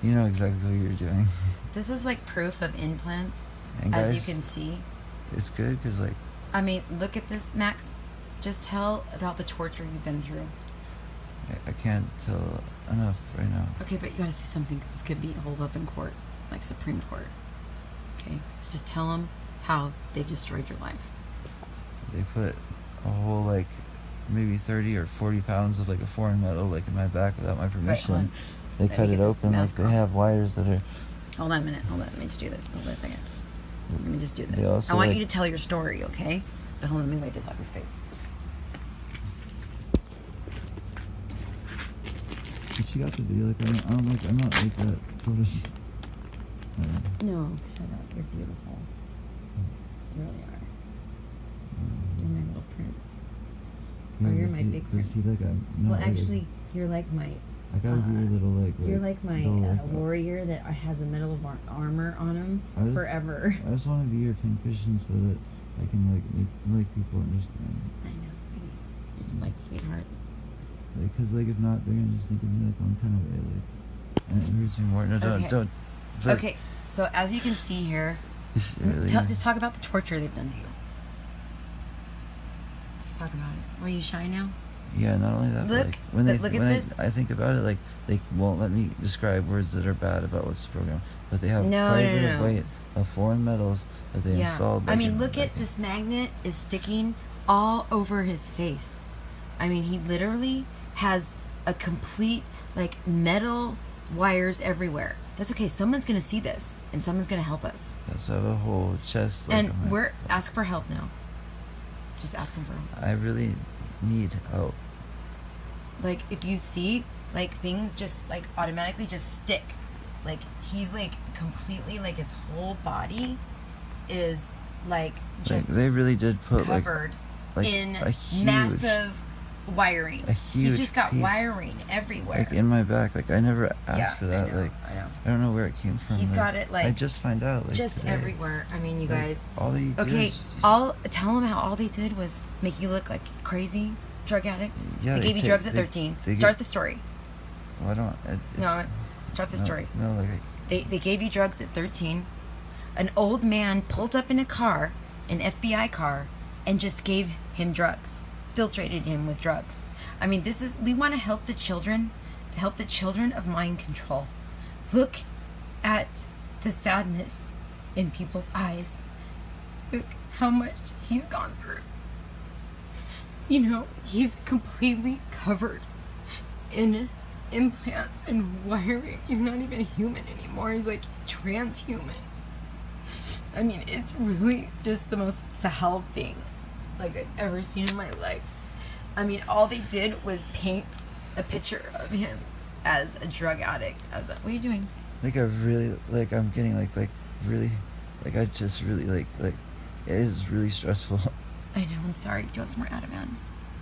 You know exactly what you're doing. This is like proof of implants, And as guys, you can see. it's good because, like, I mean, look at this, Max. Just tell about the torture you've been through. I can't tell enough right now. Okay, but you gotta say something because this could be held up in court, like Supreme Court. Okay, so just tell them how they've destroyed your life. They put a whole, like, maybe 30 or 40 pounds of, like, a foreign metal, like, in my back without my permission. Right, They Let cut me it get this open, like, mask they off. have wires that are... Hold on a minute. Hold on. Let me just do this. Hold on a second. Let me just do They this. also, I want like- you to tell your story, okay? But hold on. Let me wipe this off your face. But she got the video, like, I'm not like that photo. No, shut up. You're beautiful. You really are. You're my little prince. Oh, you're my big prince. See, like, I'm not, Well, like, actually, you're like my... I gotta be a little, like... You're like my dull, warrior that has a medal of armor on him forever. I just want to be your pincushion so that I can, like people understand. I know, sweetie. You're just like sweetheart. Like, cause, like, if not, they're gonna just think of me, like, one kind of way, like... And it hurts me more. No, Okay. don't. But Okay, so as you can see here, really, just talk about the torture they've done to you. Just talk about it. Were you shy now? yeah, not only that, Look, but, like, when look at this. I think about it, like, they won't let me describe words that are bad about what's the program, but they have quite a bit of weight of foreign metals that they installed. Like, I mean, look at this magnet is sticking all over his face. I mean, he literally has a complete, like, metal wires everywhere. That's okay. Someone's gonna see this, and someone's gonna help us. Yes, I have a whole chest. Like, And ask for help now. Just ask him for help. I really need help. Like, if you see, like, things just, like, automatically just stick. Like, he's, like, completely, like, his whole body is, like, just they really did put covered like in a huge, massive wiring. a huge He's just got piece, wiring everywhere. like, in my back. Like, I never asked for that. I know, like, I know. I don't know where it came from. He's like, got it, like, I just find out, like, just today. everywhere. I mean, you Like, guys. all they do Okay, is tell them how all they did was make you look like crazy drug addict. Yeah, they gave you drugs at 13. Start the story. Well, I don't. No, start the story. No, like, They gave you drugs at 13. An old man pulled up in a car, an FBI car, and just gave him drugs, filtrated him with drugs. I mean, we want to help the children of mind control. Look at the sadness in people's eyes. Look how much he's gone through. You know, he's completely covered in implants and wiring. He's not even human anymore. He's like transhuman. I mean, it's really just the most foul thing like I've ever seen in my life. I mean, all they did was paint a picture of him as a drug addict. What are you doing? like, I really, like, I'm getting, like, really, like, I just really, like, it is really stressful. I know, I'm sorry. Do you want some more Ativan?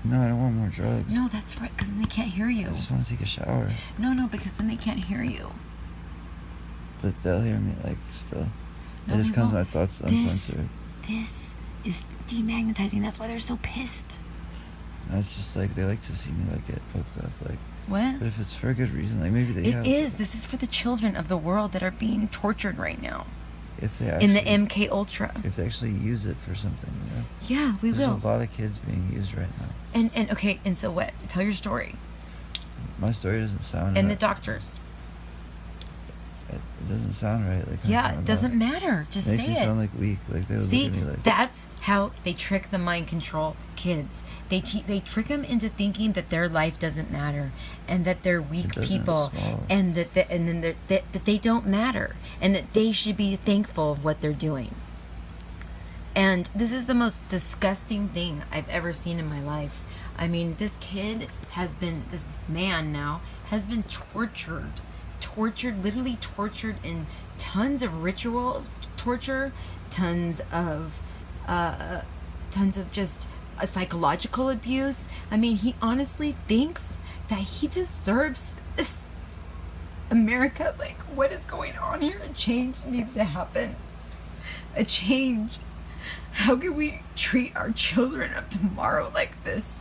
No, I don't want more drugs. No, that's right, because then they can't hear you. I just want to take a shower. No, because then they can't hear you. But they'll hear me, like, still. No, It just they comes to my won't. thoughts uncensored. This is demagnetizing. That's why they're so pissed. And it's just, like, they like to see me, like, get poked up, like. What? But if it's for a good reason, like, maybe they have. It is. This is for the children of the world that are being tortured right now. If they actually, In the MK Ultra. If they actually use it for something, you know? Yeah, we There's will. a lot of kids being used right now. And okay, and so what? Tell your story. My story doesn't sound And right. the doctors. It doesn't sound right. Like, Yeah, it doesn't matter. Just makes say me it. sound like weak. Like, they would See, look at me like. that's how they trick the mind control kids. They trick them into thinking that their life doesn't matter, and that they're weak It doesn't, people, it's small. and that they don't matter, and that they should be thankful of what they're doing. And this is the most disgusting thing I've ever seen in my life. I mean, this man now has been tortured, literally tortured in tons of ritual torture, tons of just a psychological abuse. I mean, he honestly thinks that he deserves this. America, like, what is going on here? A change needs to happen. A change. How can we treat our children of tomorrow like this?